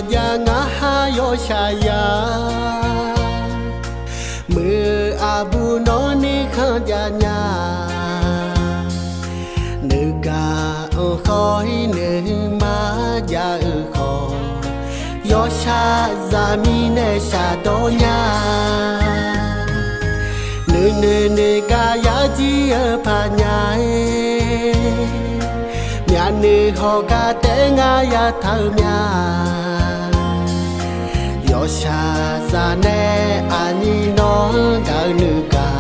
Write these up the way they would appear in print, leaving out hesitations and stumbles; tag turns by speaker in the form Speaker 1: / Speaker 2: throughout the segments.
Speaker 1: ya nga ha yo shaya mưa abu no ni kha ya nya nữ ca khói nữ ma ya kho yo sha za mi ne sha do nya nữ nữ nữ ca ya ji pa nya nhà nữ họ ca té nga ya thao nhà yo sha za ne ani no ga nữ ca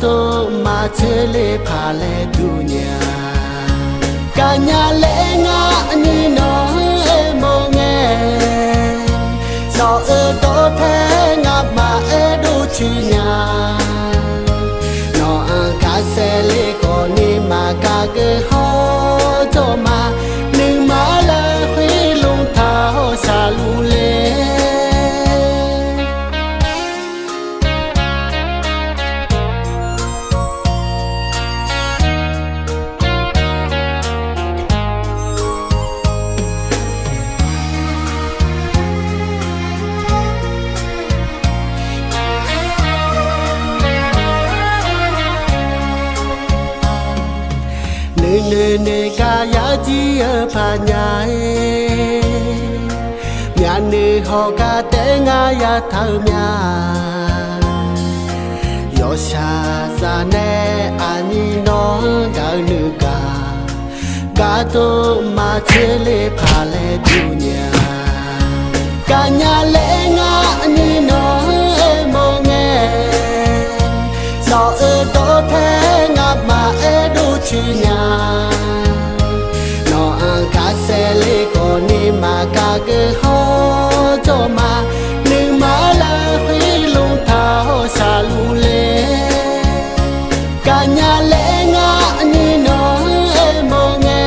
Speaker 1: to ma che le pha le du nya ca nhà lệ nga ani no mo nghe so to the nga ma du chi nya no ca se le ko ni ma ca ke ho cho ma nữ ma la khuy lung thao sa lu le nữ nữ ca ya ji pa nya nhà nữ họ ca té nga ya thao nya yo sha za ne ani no ga nữ ca to ma che le pha le du nya ca nhà lệ nga ani no mo nghe so to the nga ma du chi nya ca se le ko ni ma ca ke ho cho ma nữ ma la khuy lung thao sa lu le ca nhà lệ nga ni no mo nghe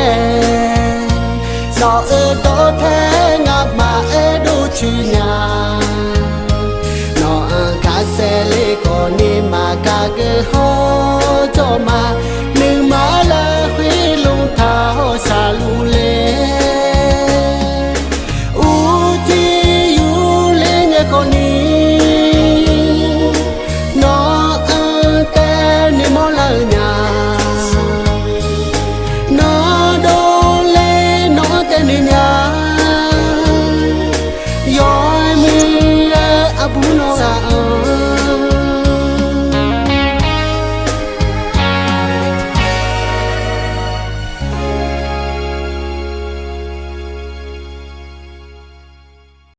Speaker 1: so to the nga ma du chi nya no ca se le ko ni ma ca ke ho cho ma nữ ma la khuy lung thao sa lu le abu no sa